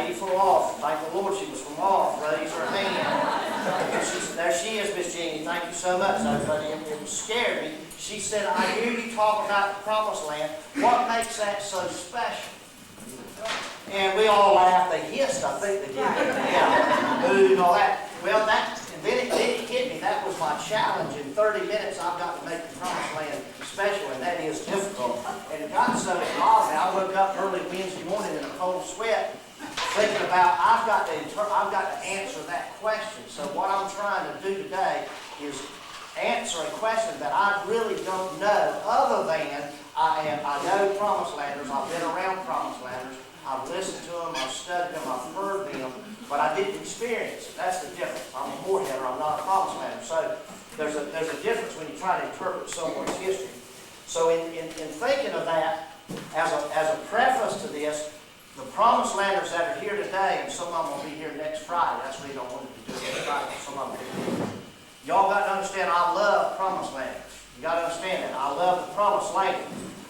lady from off. Thank the Lord she was from off. Raised her hand. There she is, Miss Jeannie. Thank you so much. It scared me. She said, I hear you talk about the promised land. What makes that so special? And we all laughed. They hissed, I think they did. Yeah, boo and all that. Well, and then it hit me. That was my challenge. In 30 minutes, I've got to make the promised land special, and that is difficult. And it got so involved. I woke up early Wednesday morning in a cold sweat, thinking about I've got to answer that question. So what I'm trying to do today is answer a question that I really don't know, other than I know promised landers. I've been around promised landers. I've listened to them. I've studied them. I've heard them. But I didn't experience it. That's the difference. I'm a moorheader. I'm not a promised lander. So there's a difference when you try to interpret someone's history. So in thinking of that, as a preface to this, the promised landers that are here today, and some of them will be here next Friday. That's why you don't want to do it next Friday. Some of them will be here. Y'all got to understand, I love promised landers. You got to understand that. I love the promised land.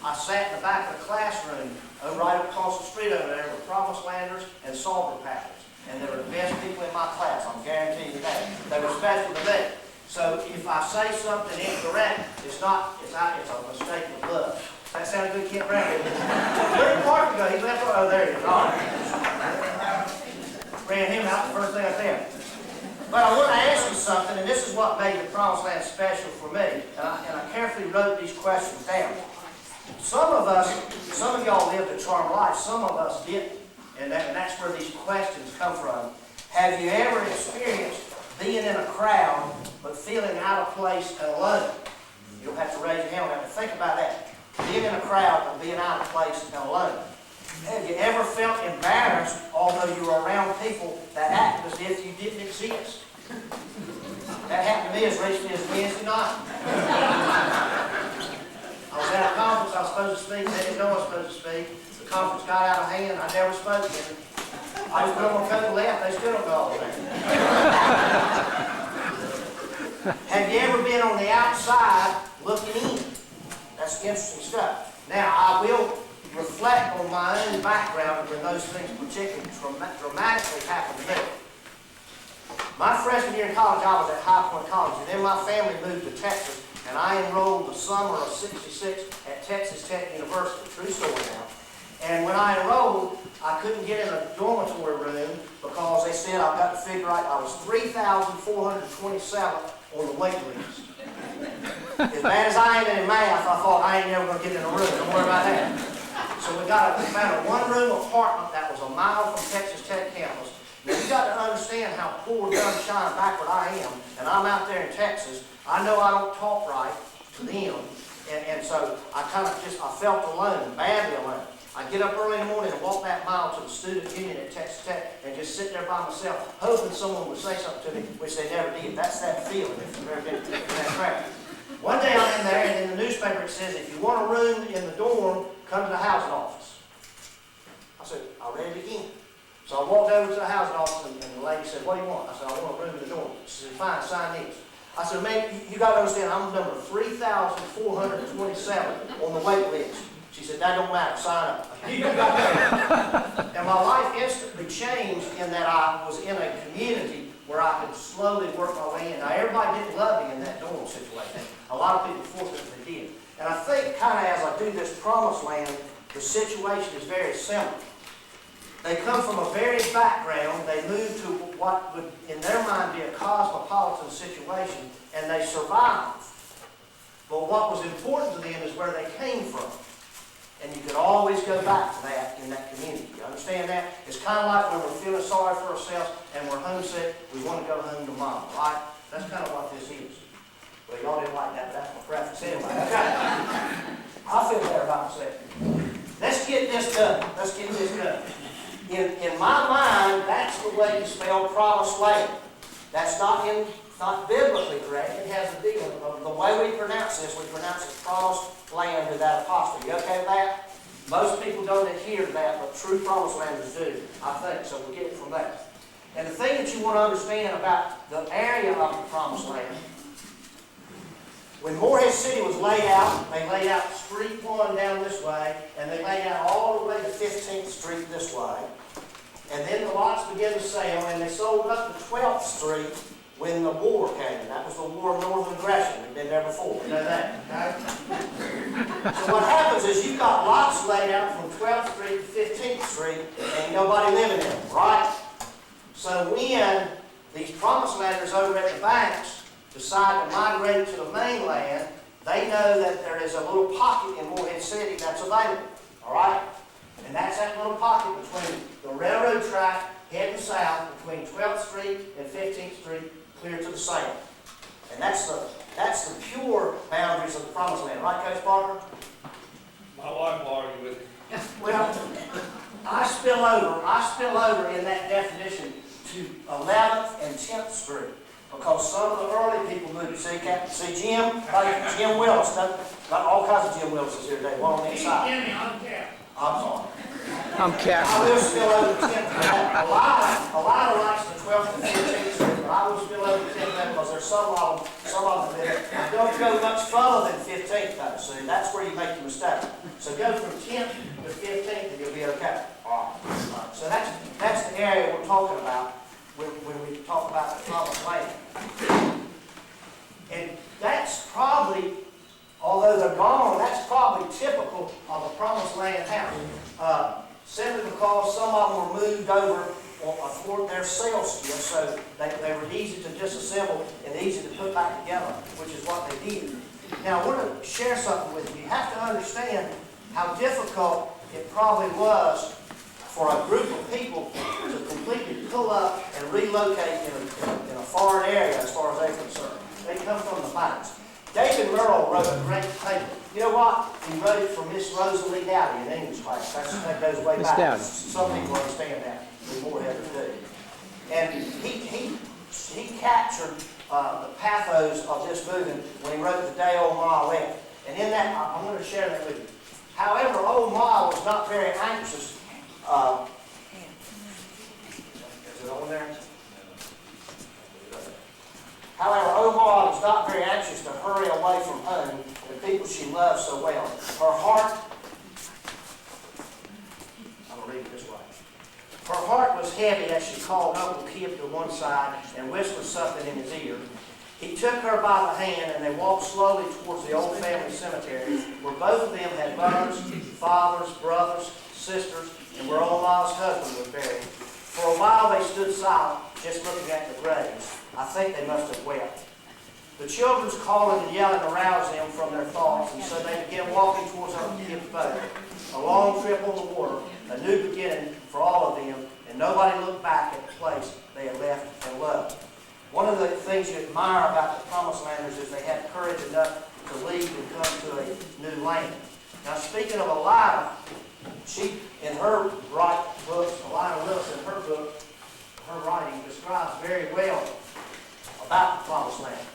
I sat in the back of the classroom, right across the street over there, with promised landers and Salter Packers. And they were the best people in my class, I'm guaranteeing you that. They were special to me. So if I say something incorrect, it's a mistake of love. That sounds good, Kemp Brown. Where did Mark go? He left. Oh, there he is. All right. Ran him out the first thing I said. But I want to ask you something, and this is what made the promised land special for me. And I carefully wrote these questions down. Some of y'all lived a charmed life. Some of us didn't. And that's where these questions come from. Have you ever experienced being in a crowd but feeling out of place and alone? You don't have to raise your hand on that, but think about that. Being in a crowd but being out of place and alone. Have you ever felt embarrassed although you were around people that acted as if you didn't exist? That happened to me as recently as Wednesday night. I was at a conference I was supposed to speak. They didn't know I was supposed to speak. The conference got out of hand. I never spoke to them. I was going to cut left. They still don't know all that. Have you ever been on the outside looking in? That's interesting stuff. Now, I will reflect on my own background when those things particularly dramatically happened to me. My freshman year in college, I was at High Point College, and then my family moved to Texas, and I enrolled the summer of '66 at Texas Tech University. True story now. And when I enrolled, I couldn't get in a dormitory room because they said I've got to figure out I was 3,427 on the wait list. As bad as I am in math, I thought I ain't never going to get in a room. Don't worry about that. So we found a one-room apartment that was a mile from Texas Tech campus. Now you got to understand how poor, dumb, shine backward I am, and I'm out there in Texas. I know I don't talk right to them, and so I felt alone, badly alone. I get up early in the morning and walk that mile to the student union at Texas Tech and just sit there by myself, hoping someone would say something to me, which they never did. That's that feeling if you've ever been in that crowd. One day I'm in there, and in the newspaper it says, if you want a room in the dorm, come to the housing office. I said, I read it again. So I walked over to the housing office, and the lady said, what do you want? I said, I want a room in the dorm. She said, fine, sign this. I said, man, you got to understand, I'm number 3,427 on the wait list. She said, that don't matter, sign up. And my life instantly changed in that I was in a community where I could slowly work my way in. Now, everybody didn't love me in that dorm situation. A lot of people fortunately did. And I think kind of as I do this promised land, the situation is very similar. They come from a varied background. They move to what would, in their mind, be a cosmopolitan situation, and they survive. But what was important to them is where they came from. And you could always go back to that in that community. You understand that? It's kind of like when we're feeling sorry for ourselves and we're homesick, we want to go home to mom, right? That's kind of what this is. Well, y'all didn't like that, but that's my preference anyway. Okay. I feel better about myself. Let's get this done. Let's get this done. In my mind, that's the way you spell promised land. That's not biblically correct. It has a deal. The way we pronounce this, we pronounce it promised land with that apostrophe. You okay with that? Most people don't adhere to that, but true promised landers do, I think. So we'll get it from there. And the thing that you want to understand about the area of the promised land, when Morehead City was laid out, they laid out Street 1 down this way, and they laid out all the way to 15th Street this way. And And then the lots began to sell, and they sold up to 12th Street when the war came. That was the War of Northern Aggression. We've been there before. You know that, okay? So what happens is you've got lots laid out from 12th Street to 15th Street, and nobody living in them, right? So when these promised landers over at the banks decide to migrate to the mainland, they know that there is a little pocket in Morehead City that's available, all right? And that's that little pocket between the railroad track heading south between 12th Street and 15th Street, clear to the south. And that's the pure boundaries of the promised land, right, Coach Parker? My wife will argue with you. Well, I spill over in that definition to 11th and 10th Street. Because some of the early people moved. See Jim? Jim Willis. Got all kinds of Jim Willises here today. One on each side. I'm sorry. I'm Kemp. I will spill over to 10th. A lot likes the 12th and 15th Street, but I will spill over to 10th because there's some of them that don't go much further than 15th though. See, that's where you make your mistake. So go from 10th to 15th and you'll be okay. All right. So that's the area we're talking about when we talk about the promised land. And that's probably, although they're gone, that's probably typical of a promised land house. Simply because some of them were moved over for their sales skills, so they were easy to disassemble and easy to put back together, which is what they did. Now, I want to share something with you. You have to understand how difficult it probably was for a group of people to completely pull up and relocate in a foreign area as far as they're concerned. They come from the mines. David Merle wrote a great paper. You know what? He wrote it for Miss Rosalie Dowdy in English class. That goes way back. Dowdy. Some people understand that. We more have to do. And he captured the pathos of this movement when he wrote The Day Old Ma Left. And in that, I'm going to share that with you. However, Old Ma was not very anxious. Is it on there? However, Old Ma was not very anxious to hurry away from home, the people she loved so well. Her heart, I'm going to read it this way. Her heart was heavy as she called Uncle Kemp to one side and whispered something in his ear. He took her by the hand and they walked slowly towards the old family cemetery where both of them had mothers, fathers, brothers, sisters, and where old Ma's husband was buried. For a while they stood silent, just looking at the graves. I think they must have wept. The children's calling and yelling aroused them from their thoughts, and so they began walking towards Uncle Kemp's boat. A long trip on the water, a new beginning for all of them, and nobody looked back at the place they had left and loved. One of the things you admire about the Promised Landers is they had courage enough to leave and come to a new land. Now, speaking of Elida, she, in her books, Elida Willis, in her book, her writing describes very well about the Promised Land.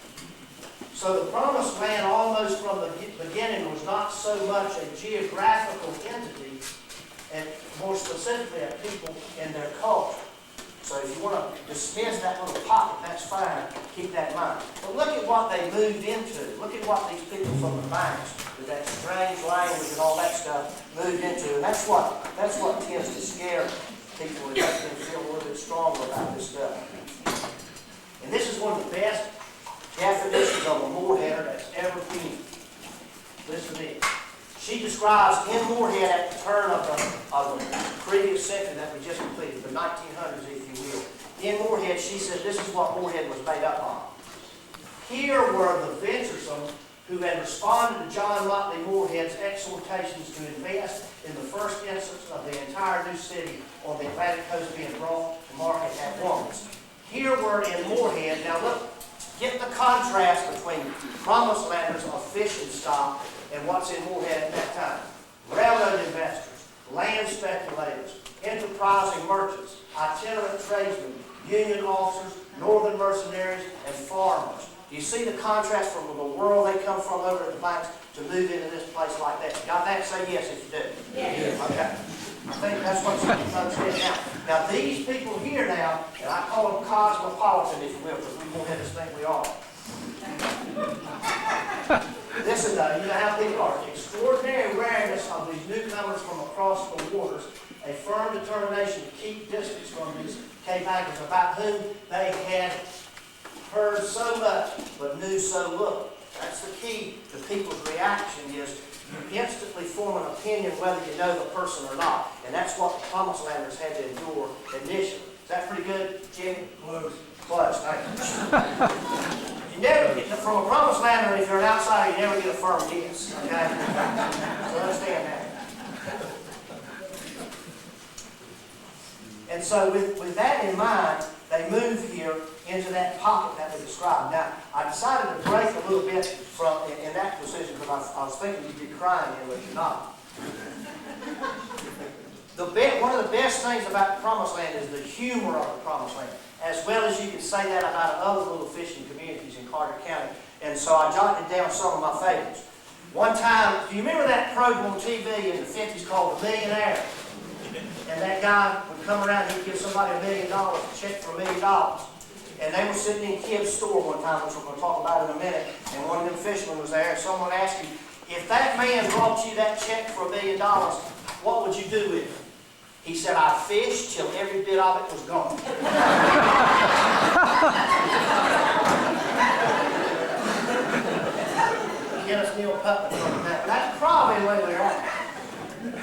So the Promised Land, almost from the beginning, was not so much a geographical entity, and more specifically a people and their culture. So if you want to dismiss that little pocket, that's fine. Keep that in mind. But look at what they moved into. Look at what these people from the banks, with that strange language and all that stuff, moved into. And that's what tends to scare people and make them feel a little bit stronger about this stuff. And this is one of the best definitions of a moorheader that's ever been. Listen to this. She describes in Moorhead at the turn of the previous century that we just completed, the 1900s, if you will. In Moorhead, she said this is what Moorhead was made up of. Here were the venturesome who had responded to John Motley Moorhead's exhortations to invest in the first instance of the entire new city on the Atlantic coast being brought to market at once. Here were in Moorhead, now look, get the contrast between Promised Landers of fishing stock and what's in Moorhead at that time. Railroad investors, land speculators, enterprising merchants, itinerant tradesmen, union officers, northern mercenaries, and farmers. Do you see the contrast from the world they come from over at the banks to move into this place like that? You got that? Say yes if you do. Yes. Okay. I think that's what some people understand now. Now these people here now, and I call them cosmopolitan if you will, because we won't have this thing we are. Listen though, you know how people are. Extraordinary awareness of these newcomers from across the waters a firm determination to keep distance from these K-backers about whom they had heard so much but knew so little. That's the key to people's reaction is you instantly form an opinion whether you know the person or not. And that's what the Promised Landers had to endure initially. Is that pretty good, Jimmy? Close. Close, thank you. You never get, from a Promised Lander, if you're an outsider, you never get a firm yes, okay? So understand that. And so with that in mind, they moved here into that pocket that we described. Now, I decided to break a little bit from in that position because I was thinking you'd be crying here, but you're not. One of the best things about the Promised Land is the humor of the Promised Land, as well as you can say that about other little fishing communities in Carter County. And so I jotted down some of my favorites. One time, do you remember that program on TV in the 50s called The Millionaire? And that guy would come around and he'd give somebody $1 million, a check for $1 million. And they were sitting in Kemp's store one time, which we're going to talk about in a minute, and one of them fishermen was there, and someone asked him, if that man brought you that check for $1 million, what would you do with it? He said, I'd fish till every bit of it was gone. Get us Neil Putman from that. That's probably the way they're at.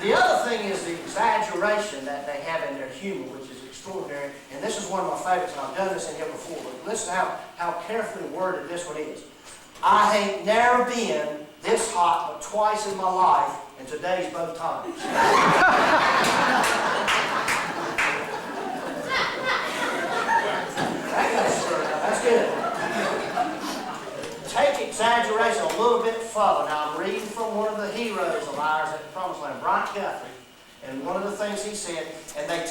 The other thing is the exaggeration that they have in their humor, which is extraordinary. And this is one of my favorites, and I've done this in here before. But listen to how carefully worded this one is. I ain't never been this hot but twice in my life, and today's both times. That's good. Take exaggeration a little bit further. Now, I'm reading from one of the heroes of ours at the Promised Land, Brian Guthrie, and one of the things he said, and they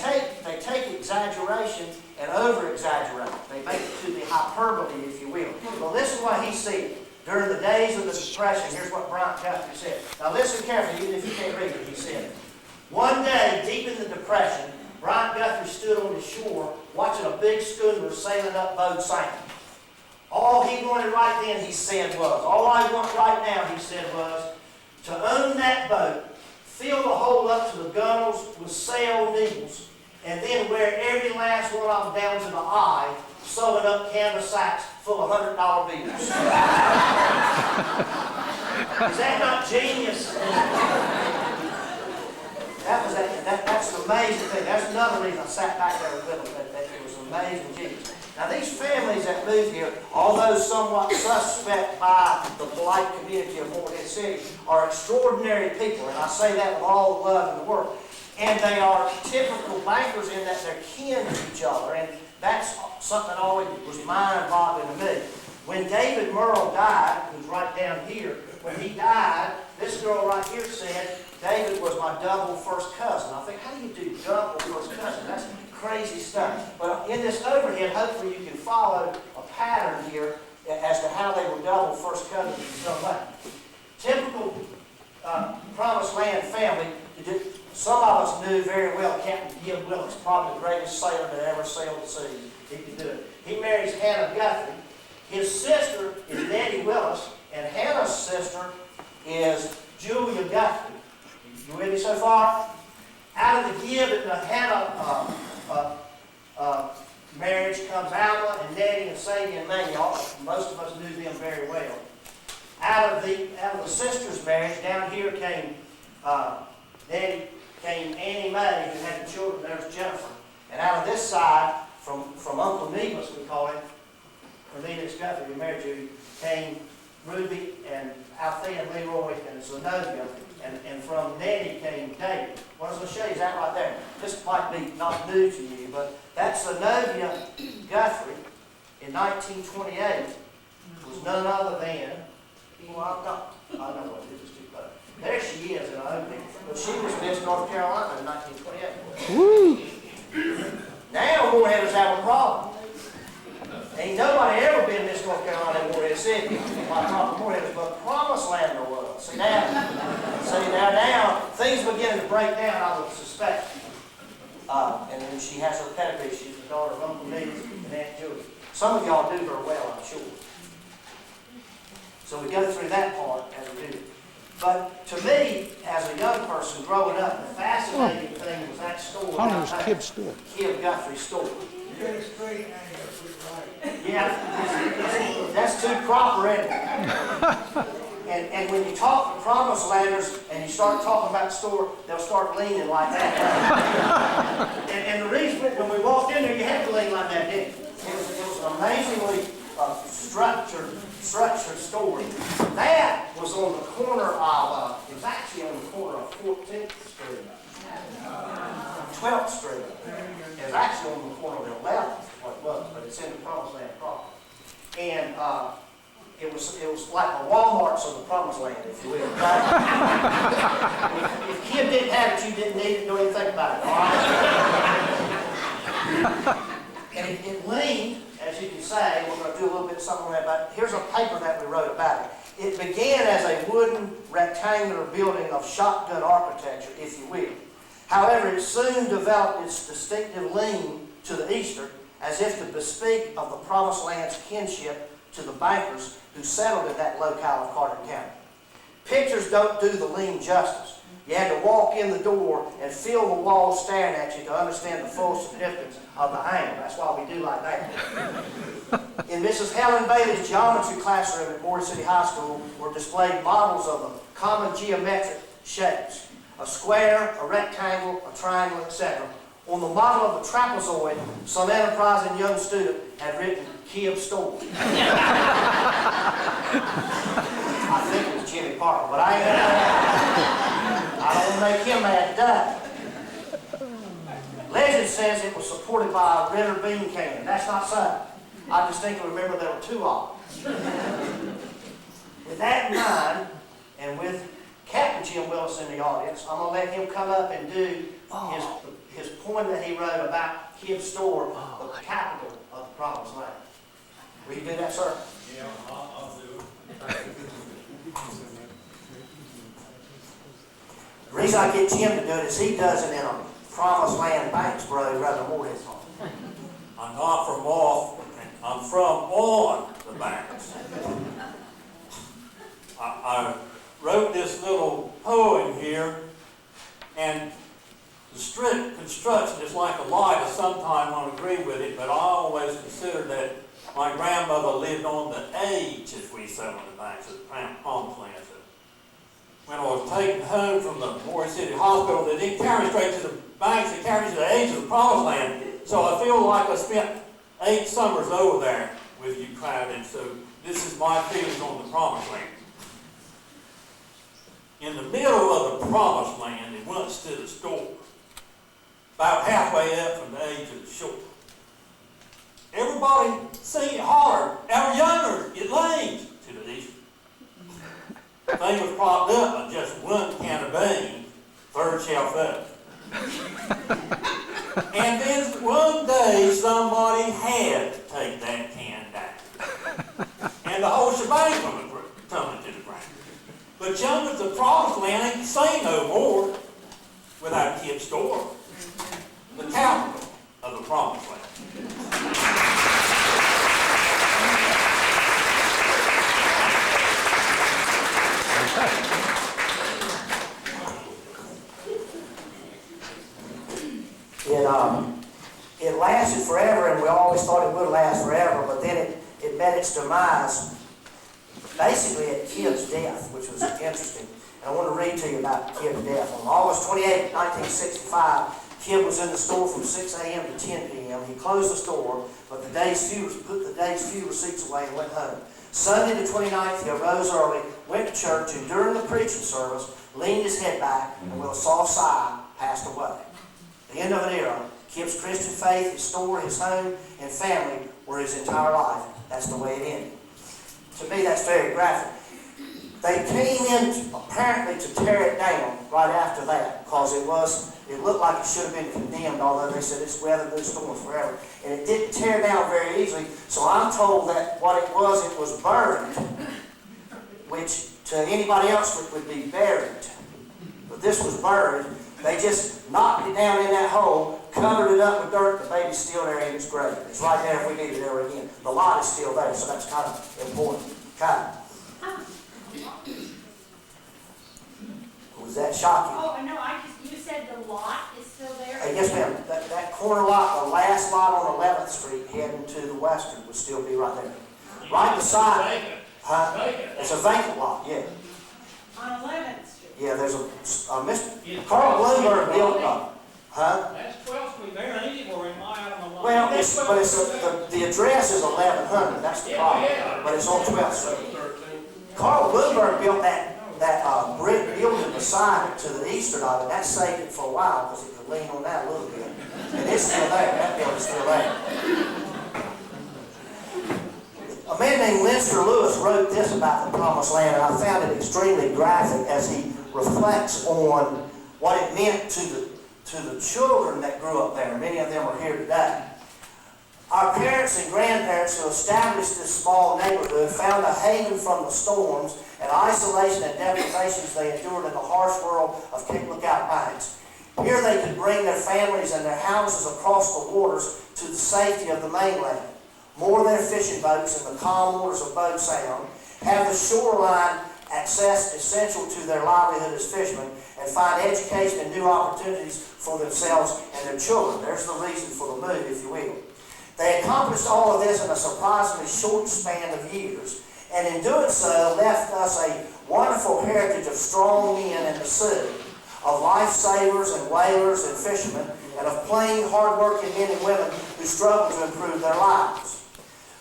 take exaggeration and over-exaggerate. They make it to the hyperbole, if you will. Well, this is what he said. During the days of the Depression, here's what Brian Guthrie said. Now, listen carefully, even if you can't read it, he said. One day, deep in the Depression, Brian Guthrie stood on the shore watching a big schooner sailing up Bow Sound. All he wanted right then, he said, was, all I want right now, he said, was to own that boat, fill the hole up to the gunnels with sail needles, and then wear every last one of them down to the eye, sewing up canvas sacks full of $100 bills. Is that not genius? That's an amazing thing. That's another reason I sat back there with them. That it was amazing genius. Now these families that moved here, although somewhat suspect by the polite community of Morehead City, are extraordinary people, and I say that with all the love in the world. And they are typical bankers in that they're kin to each other, and that's something that always was mind-boggling to me. When David Merle died, who's right down here, when he died, this girl right here said, David was my double first cousin. I think, how do you do double first cousin? That's crazy stuff. But in this overhead, hopefully you can follow a pattern here as to how they were double first cousins in some way. Typical Promised Land family, some of us knew very well Captain Gibb Willis, probably the greatest sailor that ever sailed the seas. He could do it. He marries Hannah Guthrie. His sister is Nettie Willis, and Hannah's sister is Julia Guthrie. You with me so far? Out of the Gibb and the Hannah marriage comes Alma and Nettie and Sadie and Mamie. Most of us knew them very well. Out of the sisters' marriage, down here came Nettie, came Annie Mae, who had the children. There's Jennifer. And out of this side, from Uncle Nevis, we call him, Cornelius Guthrie, who married you, came Ruby and Althea and Leroy and Zenobia. And from Nettie came David. What I was going to show you is that right there. This might be not new to you, but that's Zenobia Guthrie in 1928 was none other than, well, I know what it is, too close. There she is in an opening. But she was Miss North Carolina in 1928. Woo! Now Moreheaders have a problem. Ain't nobody ever been Miss North Carolina in Morehead City. My proper Moreheaders, but Promised Lander was. See that? See now things beginning to break down, I would suspect. And then she has her pedigree. She's the daughter of Uncle Nevis and Aunt Julie. Some of y'all do her well, I'm sure. So we go through that part as we do. But to me, as a young person growing up, the fascinating thing was that store. I was Kemp's store. Kemp Guthrie's store. You got a straight angle, right? Yeah, that's too proper, isn't it? And when you talk to promised landers and you start talking about the store, they'll start leaning like that. and the reason, when we walked in there, you had to lean like that, didn't you? It was an amazingly structured store. That was on the corner of, it was actually on the corner of 14th Street, 12th Street. It was actually on the corner of 11th, what it was, but it's in the Promised Land property. And it was like a Walmart's of the Promised Land, if you will. If Kemp didn't have it, you didn't need to do anything about it, all right? And it leaned, as you can say, we're going to do a little bit of something on that, but here's a paper that we wrote about it. It began as a wooden rectangular building of shotgun architecture, if you will. However, it soon developed its distinctive lean to the eastern, as if to bespeak of the Promised Land's kinship to the bankers who settled in that locale of Carter County. Pictures don't do the lean justice. You had to walk in the door and feel the walls staring at you to understand the full significance of the angle. That's why we do like that. In Mrs. Helen Bailey's geometry classroom at Moore City High School were displayed models of the common geometric shapes: a square, a rectangle, a triangle, etc. On the model of the trapezoid, some enterprising young student had written Kemp store. I think it was Jimmy Parker, but I don't want to make him mad today. Legend says it was supported by a Ritter bean can. That's not so. I distinctly remember there were two of them. With that in mind, and with Captain Jim Willis in the audience, I'm going to let him come up and do his poem that he wrote about Kemp's store, the capital of the Promised Land. Will you do that, sir? Yeah, I'll do it. The reason I get Jim to do it is he does it in a Promised Land Banks road rather than more his home. I'm not from off, I'm from on the banks. I wrote this little poem here, and the strict construction is like a lie. I sometimes won't agree with it, but I always consider that my grandmother lived on the edge, as we say, on the banks of the Promised Land. When I was taken home from the Moore City Hospital, they didn't carry me straight to the banks, they carried me to the edge of the Promised Land. So I feel like I spent 8 summers over there with you crowd, and so this is my feelings on the Promised Land. In the middle of the Promised Land, it once stood a store, about halfway up from the edge of the shore. Everybody sing it hard. Our younger, it lanes to the east. The thing was propped up on just one can of beans, third shelf up. And then one day somebody had to take that can down. And the whole shebang tumbling to the ground. But young as the Promised Land ain't say no more without Kemp's store, the capital of the Promised Land. It lasted forever, and we always thought it would last forever, but then it met its demise basically at Kemp's death, which was interesting. And I want to read to you about Kemp's death. On August 28, 1965, Kemp was in the store from 6 a.m. to 10 p.m. He closed the store, but put the day's few receipts away and went home. Sunday the 29th, he arose early, went to church, and during the preaching service, leaned his head back, and with a soft sigh, passed away. The end of an era. Kemp's Christian faith, his store, his home, and family were his entire life. That's the way it ended. To me, that's very graphic. They came in apparently to tear it down right after that, because it looked like it should have been condemned, although they said it's weathered those storms forever. And it didn't tear down very easily, so I'm told that what it was burned, which to anybody else would be buried. But this was buried. They just knocked it down in that hole, covered it up with dirt. The baby's still there in its grave. It's right there if we need it ever again. The lot is still there, so that's kind of important. Okay. Does that shock you? Oh, no, you said the lot is still there? Yes, ma'am. That corner lot, the last lot on 11th Street heading to the western would still be right there. Right beside, it's a vacant lot, yeah. On 11th Street? Yeah, there's Mr. Carl Bloomberg built up. Huh? That's 12th Street there, and anywhere in my out on the line. Well, the address is 1100, that's the problem, but it's on 12th Street. Carl Bloomberg built that brick building beside it to the eastern of it. That saved it for a while because it could lean on that a little bit. And it's still there, that building's still there. A man named Lester Lewis wrote this about the Promised Land, and I found it extremely graphic as he reflects on what it meant to the children that grew up there. Many of them are here today. Our parents and grandparents who established this small neighborhood found a haven from the storms and isolation and deprivations they endured in the harsh world of Cape Lookout Banks. Here they could bring their families and their houses across the waters to the safety of the mainland, moor their fishing boats in the calm waters of Boat Sound, have the shoreline access essential to their livelihood as fishermen, and find education and new opportunities for themselves and their children. There's the reason for the move, if you will. They accomplished all of this in a surprisingly short span of years, and in doing so left us a wonderful heritage of strong men in the sea, of lifesavers and whalers and fishermen, and of plain, hard-working men and women who struggled to improve their lives.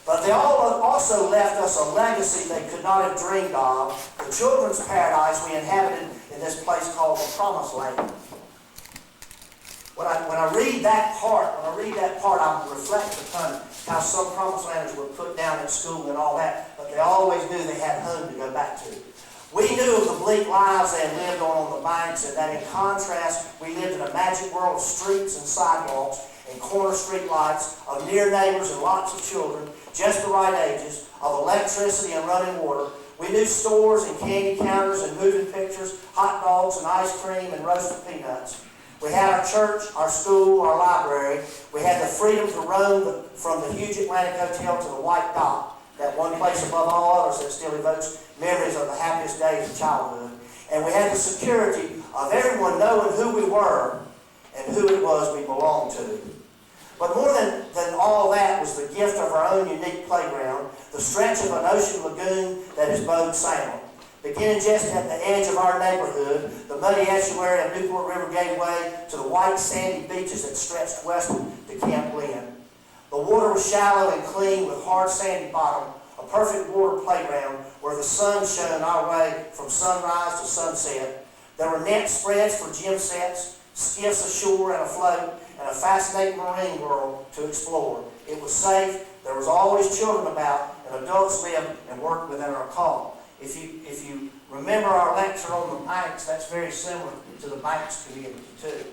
But they all also left us a legacy they could not have dreamed of, the children's paradise we inhabited in this place called the Promised Land. When I read that part, I reflect upon how some Promised Landers were put down at school and all that, but they always knew they had home to go back to. We knew of the bleak lives they had lived on the banks, and that in contrast, we lived in a magic world of streets and sidewalks and corner street lights, of near neighbors and lots of children, just the right ages, of electricity and running water. We knew stores and candy counters and moving pictures, hot dogs and ice cream and roasted peanuts. We had our church, our school, our library. We had the freedom to roam from the huge Atlantic Hotel to the White Dot, that one place above all others that still evokes memories of the happiest days of childhood. And we had the security of everyone knowing who we were and who it was we belonged to. But more than all that was the gift of our own unique playground, the stretch of an ocean lagoon that is Boat Sound. Beginning just at the edge of our neighborhood, the muddy estuary of Newport River gave way to the white sandy beaches that stretched westward to Kemp. The water was shallow and clean with hard sandy bottom, a perfect water playground where the sun shone our way from sunrise to sunset. There were net spreads for gym sets, skiffs ashore and afloat, and a fascinating marine world to explore. It was safe, there was always children about, and adults lived and worked within our call. If you remember our lecture on the banks, that's very similar to the banks community too.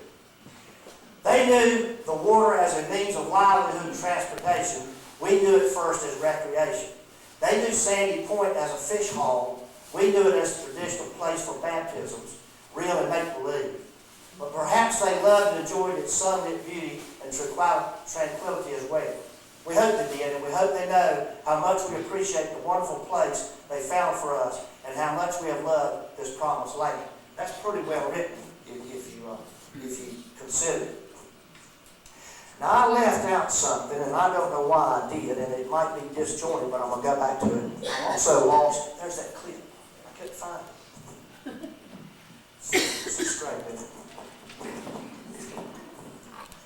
They knew the water as a means of livelihood and transportation. We knew it first as recreation. They knew Sandy Point as a fish hall. We knew it as a traditional place for baptisms, real and make-believe. But perhaps they loved and enjoyed its sunlit beauty and tranquility as well. We hope they did, and we hope they know how much we appreciate the wonderful place they found for us and how much we have loved this Promised Land. That's pretty well written if you consider it. Now, I left out something, and I don't know why I did, and it might be disjointed, but I'm going to go back to it. I'm also lost. There's that clip. I couldn't find it. It's straight, isn't it?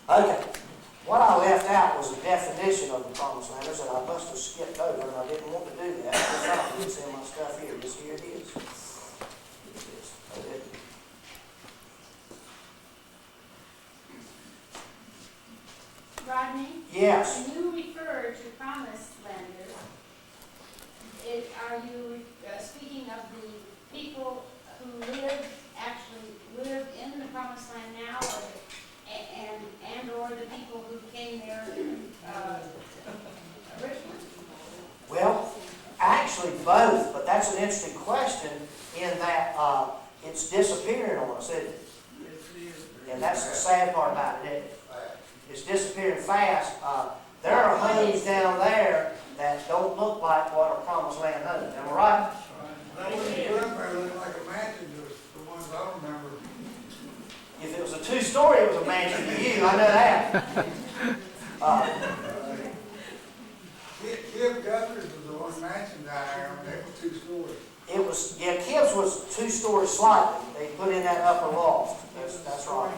Okay. What I left out was a definition of the Promised Landers that I must have skipped over, and I didn't want to do that. It's in my stuff here. Here it is. I didn't. Rodney? Yes. When you refer to Promised Landers, are you speaking of the people who actually live in the Promised Land now, or the people who came there originally? Well, actually both, but that's an interesting question in that it's disappearing on us, isn't it? And that's the sad part about it, isn't it? It's disappearing fast. There are homes down there that don't look like what our Promised Land homes. Am I right? That one in Kemp, they look like a mansion, the ones I remember. If it was a two-story, it was a mansion to you, I know that. Kemp Guthers was the one mansion down there, and they were 2 stories. It was, yeah, Kemp's was 2 stories slightly. They put in that upper loft. That's right.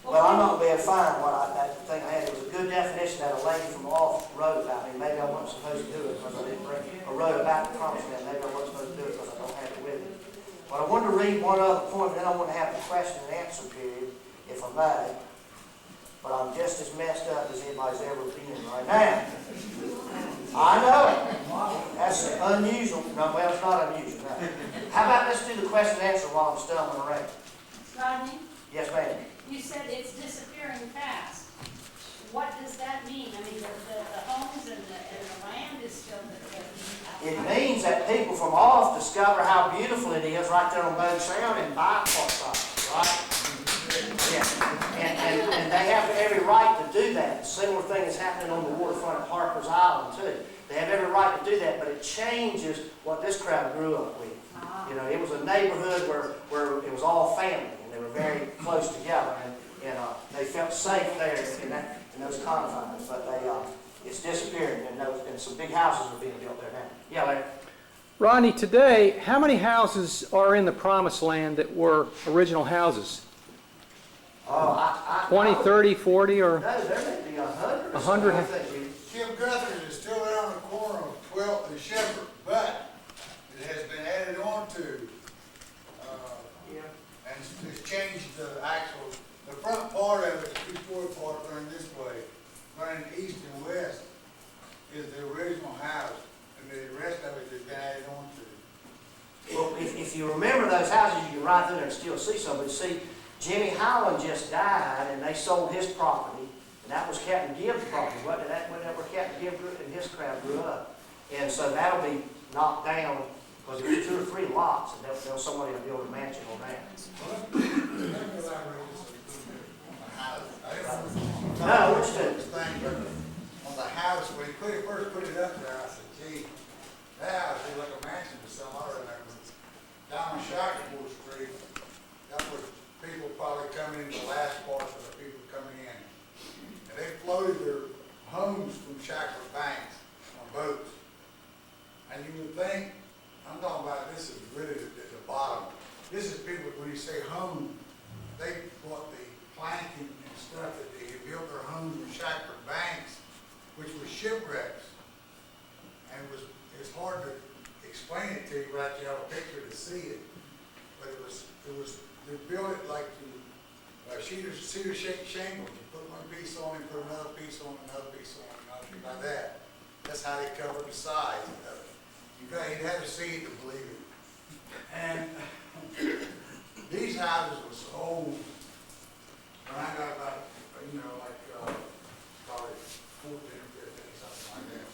Well, I'm not gonna be able to find that thing I had. It was a good definition that a lady from off wrote about me. Maybe I wasn't supposed to do it because I didn't bring, or wrote about the promised land. Maybe I wasn't supposed to do it because I don't have it with me. But I wanted to read one other point, and then I want to have the question and answer period, if I may. But I'm just as messed up as anybody's ever been right now. I know it. That's unusual. No, well, it's not unusual. No. How about let's do the question and answer while I'm stumbling around? Rodney, Yes, ma'am. you said it's disappearing fast. What does that mean? I mean, the homes and the land is still there. It means that people from off discover how beautiful it is right there on Bogue Sound and buy parts of it, right? Yeah. And they have every right to do that. A similar thing is happening on the waterfront at Harper's Island, too. They have every right to do that, but it changes what this crowd grew up with. You know, it was a neighborhood where it was all family, and they were very close together, and they felt safe there in those confines. But it's disappearing, and some big houses are being built there now. Yeah, Larry? Rodney, today, how many houses are in the Promised Land that were original houses? Oh, 20, 30, 40, or? No, there may be 100. 100. I think. Kemp Guthers is still there on the corner of 12th and Shepherd, but it has been added on to, and it's changed the front part of it, the 2-story part running this way, running east and west, is the original house, and the rest of it has been added on to. Well, if you remember those houses, you can ride through there and still see some. But see, Jimmy Howland just died, and they sold his property, and that was Captain Gibbs' property. Whenever Captain Gibbs and his crowd grew up. And so that'll be knocked down, because there's 2 or 3 lots, and somebody will build a mansion on that. Let me elaborate just a little bit on the house. I didn't No, which two? this thing, but on the house, when he first put it up there, I said, gee, that house is like a mansion to some other than down on Shackleford Street. That was people probably coming in, the last part of the people coming in. And they floated their homes from Shackleford Banks on boats. And you would think, I'm talking about this is really at the bottom. This is people, when you say home, they bought the planking and stuff that they had built their homes from Shackleford Banks, which was shipwrecks. And it's hard to explain it to you, right? You have a picture to see it. But they built it like cedar shake shingles. You put one piece on and put another piece on, another piece on, another piece like that. That's how they covered the sides of it. You'd have to see it to believe it. And these houses were sold when I got about, probably 14 or 15, something like that.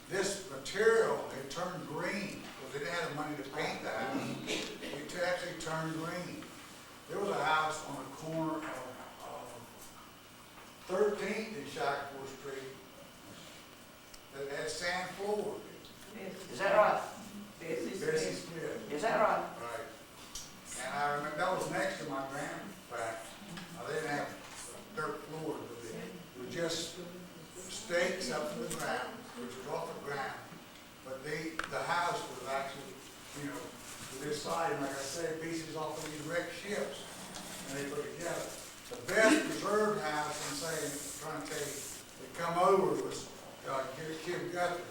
This material had turned green because they didn't have the money to paint the house. It actually turned green. There was a house on the corner of 13th and Shackleford Street that had sand floor. Is that right? Bessie Smith. Is that right? Right. And I remember that was next to my grandparents. They didn't have dirt floors, but it was just stakes up to the ground, which was off the ground. But the house was actually, to this side, and like I said, pieces off of these wrecked ships, and they put it together. The best preserved house, trying to tell you, that come over was Kemp Guthers.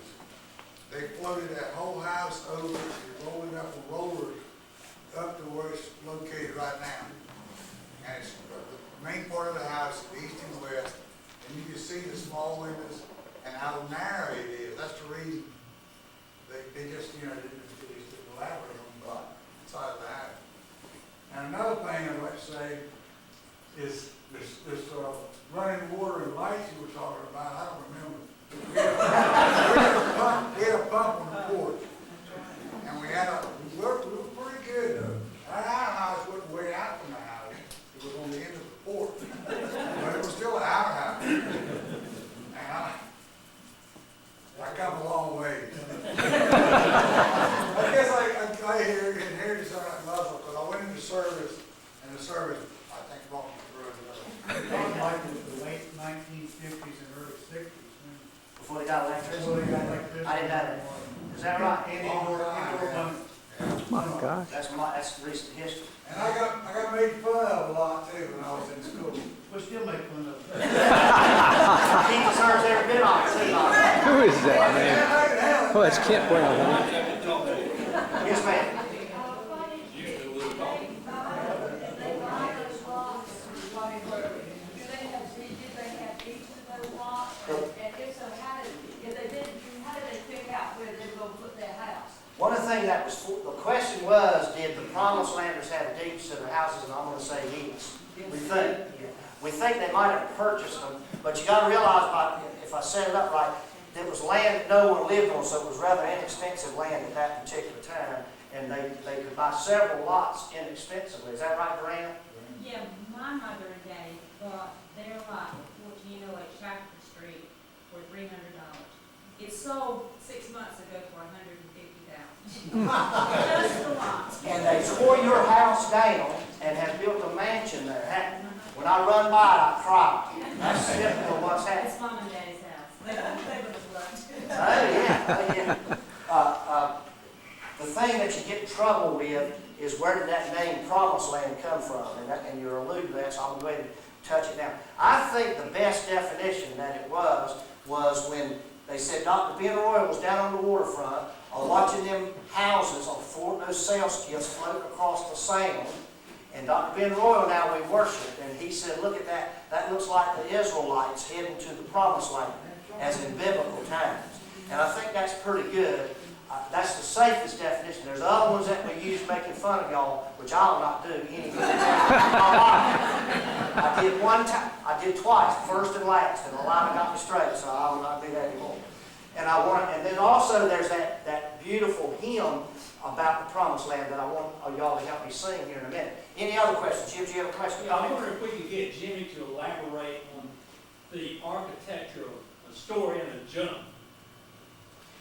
They floated that whole house over, they rolled it up with rollers up to where it's located right now. And it's the main part of the house, east and west, and you can see the small windows and how narrow it is. That's the reason they just, didn't elaborate on the side of the house. And another thing I'd like to say is this running water and lights you were talking about. I don't remember. We had a pump on the porch, and we were pretty good. Our house wasn't way out from the house; it was on the end of the porch, but it was still an outhouse. And I come a long way. I guess I inherited some of that muscle because I went into service fifties and early sixties. Before they got electricity? Before they got electricity. I didn't know that. Is that right? My gosh. That's recent history. And I got made fun of a lot too when I was in school. We still make fun of it. He deserves every bit of it, too, Bob. Who is that, man? Oh, that's Kemp Brown, huh? Yes, ma'am. One of the things that was, the question was, did the Promised Landers have deeds to their houses? And I'm going to say yes. We think they might have purchased them, but you got to realize, if I set it up right, it was land that no one lived on, so it was rather inexpensive land at that particular time, and they could buy several lots inexpensively. Is that right, Graham? Yeah, my mother and daddy bought their lot at 1408 Shackford Street for $300. It sold 6 months ago for $150,000. Just the lot. And they tore your house down and have built a mansion there, haven't they? When I run by it, I cry. That's simply what's happening. That's mom and daddy's house. They would have loved it. Oh, yeah. The thing that you get in trouble with is where did that name Promised Land come from? And you're alluding to that, so I'm going to touch it now. I think the best definition that it was when they said Dr. Ben Royal was down on the waterfront watching them houses on Fort those sail skiffs floating across the sound. And Dr. Ben Royal now we worship, and he said, look at that, that looks like the Israelites heading to the Promised Land, as in biblical times. And I think that's pretty good. That's the safest definition. There's other ones that we use making fun of y'all, which I'll not do anything. I did one time, I did twice, first and last, and the line got me straight, so I will not do that anymore. And then also there's that beautiful hymn about the Promised Land that I want y'all to help me sing here in a minute. Any other questions? Jim, do you have a question? Yeah, I wonder if we could get Jimmy to elaborate on the architecture of a story and a jump.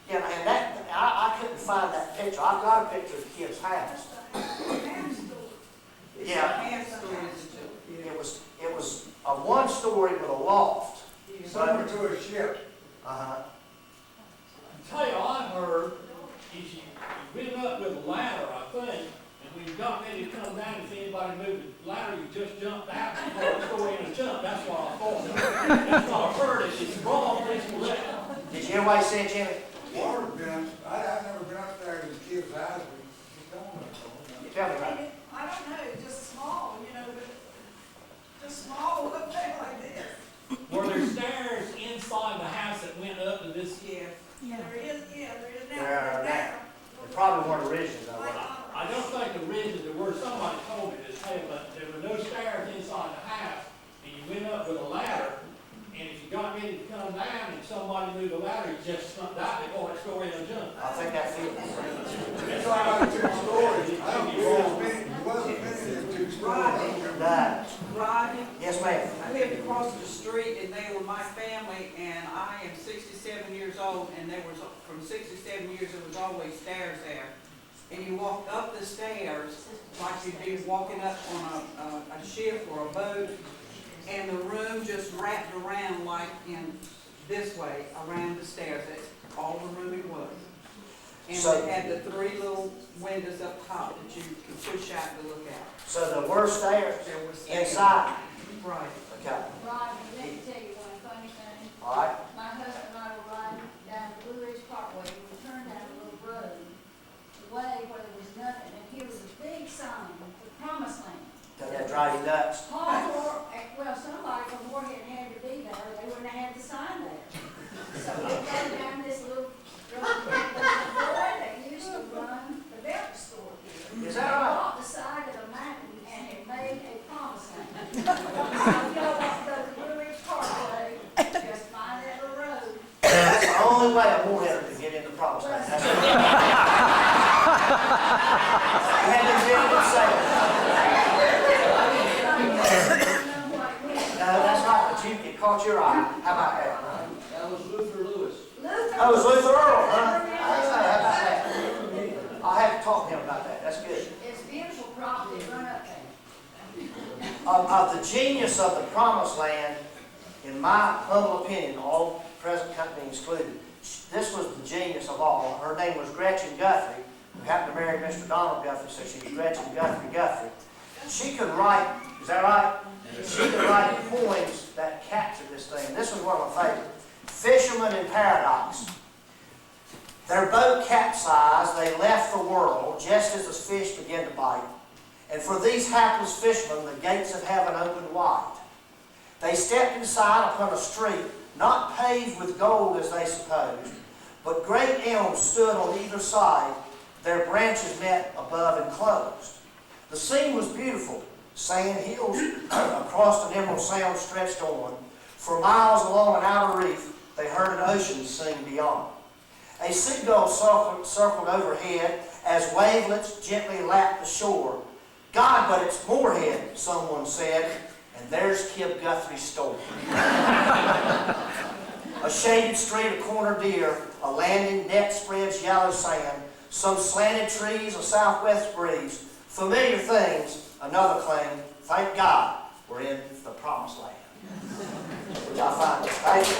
Yeah, and that, I couldn't find that picture. I've got a picture of the kid's house. Yeah. It was a one story with a loft. Similar to a ship. Uh-huh. I tell you, I heard is you went up with a ladder, I think, and when you got ready to come down, if anybody moved the ladder, you just jumped out and told a story in a jump. That's what I thought. That's what I heard. It's wrong, please correct. Did you hear what he said, Jimmy? Water's been, I've never been up there in the kid's house. Tell me about it. I don't know, just small, but just small up there like this. Were there stairs inside the house that went up to this? There is now. There are now. They probably weren't original, though. were they? I don't think originally there were. Somebody told me this, hey, but there were no stairs inside the house, and you went up with a ladder, and if you got ready to come down and somebody moved the ladder, you just slumped out before that story in a jump. I think that fits. It's like 2 stories. I don't know, it wasn't many 2 stories. That. Rodney, Yes, ma'am. I lived across the street and they were my family, and I am 67 years old, and there was, from 67 years, there was always stairs there. And you walked up the stairs like you'd be walking up on a ship or a boat, and the room just wrapped around like in this way, around the stairs. That's all the room it was. And So- it had the 3 little windows up top that you could push out to look out. So there were stairs There was stairs. inside. Right. Okay. Rodney, let me tell you one funny thing. All right. My husband and I were riding down the Blue Ridge Parkway, and we turned down a little road, way where there was nothing, and here was a big sign, the Promised Land. Does that drive you nuts? Well, somebody from Moorhead had to be there, they wouldn't have had the sign there. So we go down this little road, boy that used to run the belt store here. Is that right? Bought the side of the mountain and had made a Promised Land. So you know what, go to Blue Ridge Parkway, just find that little road. That's the only way a moorheader can get into the Promised Land. That's it. I had to get it safe. No, that's right, but it caught your eye. How about that? That was Luther Lewis. That was Luther Earl, huh? How about that? I'll have to talk to him about that. That's good. It's beautiful property, run up there. Of the genius of the Promised Land, in my humble opinion, all present company excluded, this was the genius of all. Her name was Gretchen Guthrie, who happened to marry Mr. Donald Guthrie, so she was Gretchen Guthrie. She could write, is that right? She could write poems that captured this thing. This was one of my favorites. Fishermen in Paradise. Their boat capsized, they left the world just as the fish began to bite. And for these hapless fishermen, the gates of heaven opened wide. They stepped inside upon a street, not paved with gold as they supposed, but great elms stood on either side, their branches met above and closed. The scene was beautiful. Sand hills across an emerald sound stretched on. For miles along an outer reef, they heard an ocean sing beyond. A seagull circled overhead as wavelets gently lapped the shore. God, but it's Moorhead, someone said, and there's Kemp Guthrie's store. A shaded street, a corner deer, a landing net spreads yellow sand, some slanted trees, a southwest breeze, familiar things, another claim, thank God we're in the promised land. Which I find exciting.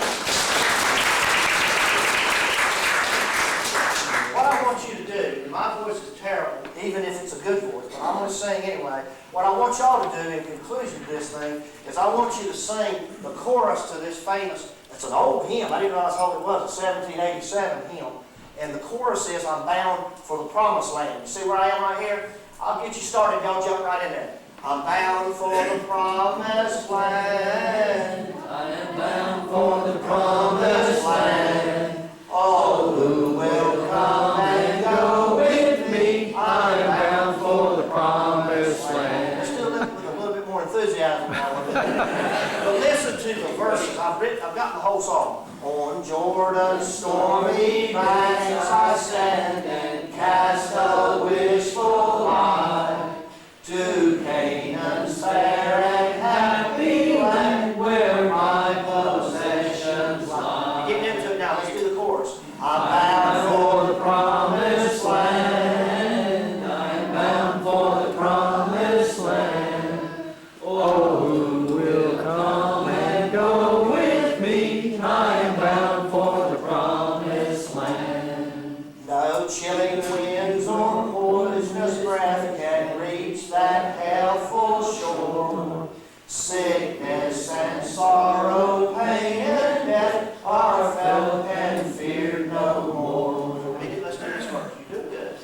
What I want you to do, and my voice is terrible, even if it's a good voice, but I'm going to sing anyway. What I want y'all to do in conclusion to this thing is I want you to sing the chorus to this famous, it's an old hymn, I didn't realize how old it was, a 1787 hymn. And the chorus is, I'm bound for the promised land. You see where I am right here? I'll get you started, y'all jump right in there. I'm bound for the promised land. I am bound for the promised land. All who will come and go with me, I am bound for the promised land. Let's do it with a little bit more enthusiasm now. But listen to the verses. I've got the whole song. On Jordan's stormy banks I stand and cast a wishful eye to Canaan's fair and happy land where my possessions lie. You're getting into it now. Let's do the chorus. I'm bound for the promised land. I'm bound for the promised land. Oh, who will come and go with me? I am bound for the promised land. No chilling winds or poisonous breath can reach that healthful shore. Sickness and sorrow, pain and death are felt and feared no more. Let's do this first. You do it good.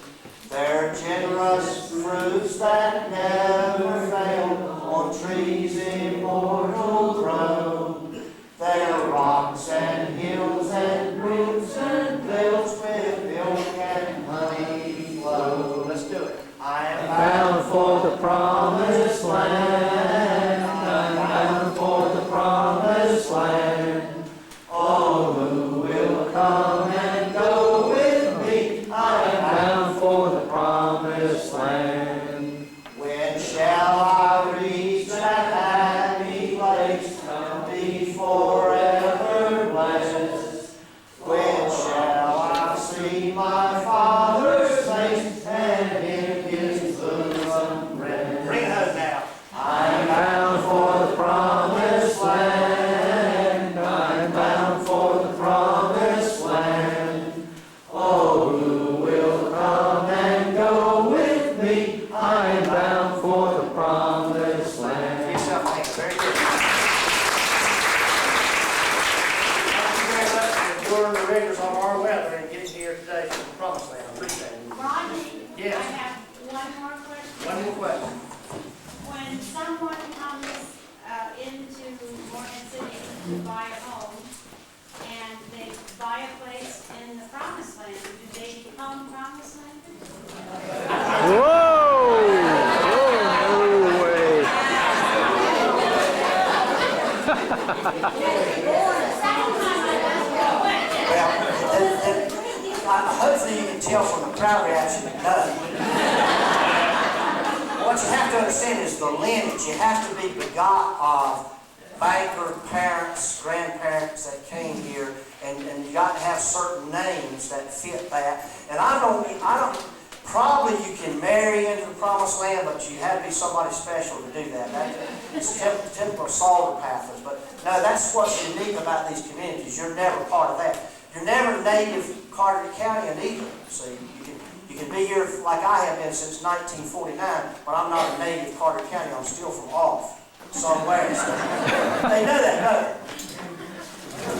They're generous fruits that never fail, on trees immortal grow. They're rocks and hills and brooks and vales with milk and honey flow. Let's do it. I am bound for the promised land. I'm bound for the promised land. All who will come and go with me, I am bound for the promised land. When shall I reach that happy place and be forever blessed? When shall I see my Father's face and in His bosom rest? Bring it home now. I am bound for the promised land. I am bound for the promised land. Oh, who will come and go with me? I am bound for the promised land. Give yourself a hand. Very good. Thank you very much for enduring the rigors of our weather and getting here today to the promised land. I appreciate it. Rodney? Yes. I have one more question. One more question. When someone comes into Morgan City to buy a home, and they buy a place in the promised land, do they become promised landers? Whoa! No way. Hopefully you can tell from the crowd reaction that what you have to understand is the lineage. You have to be begot of banker parents, grandparents that came here, and you got to have certain names that fit that. And I don't Probably you can marry into the promised land, but you had to be somebody special to do that. It's typical Salter Pathers. But no, that's what's unique about these communities. You're never part of that. You're never native Carteret County either. See, you can be here like I have been since 1949, but I'm not a native Carteret County. I'm still from off somewhere. So they know that, don't they?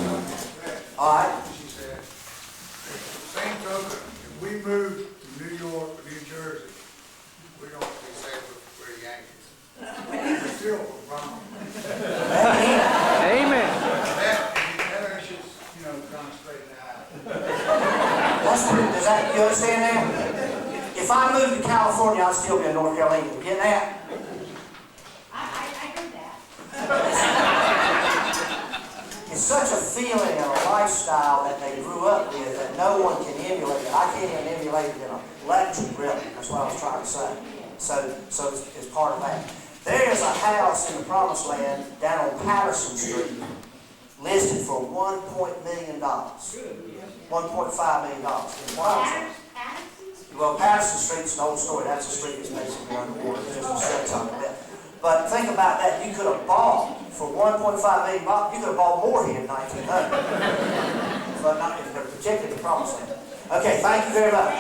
All right. She said, same token, if we move to New York or New Jersey, we don't be safe with we're Yankees. We're still from Brahma. Amen. That should, kind of straighten out. You understand that? If I moved to California, I'd still be in North Carolina. You get that? I heard that. It's such a feeling and a lifestyle that they grew up with that no one can emulate it. I can't even emulate it in a lecture, really. That's what I was trying to say. So it's part of that. There is a house in the Promised Land down on Patterson Street listed for $1 million. $1.5 million. Well, Patterson Street's an old story. That's a street that's basically underwater. It's just a stretch on it. But think about that. You could have bought for $1.5 million. You could have bought more here in 1900. But not, particularly the Promised Land. Okay, thank you very much.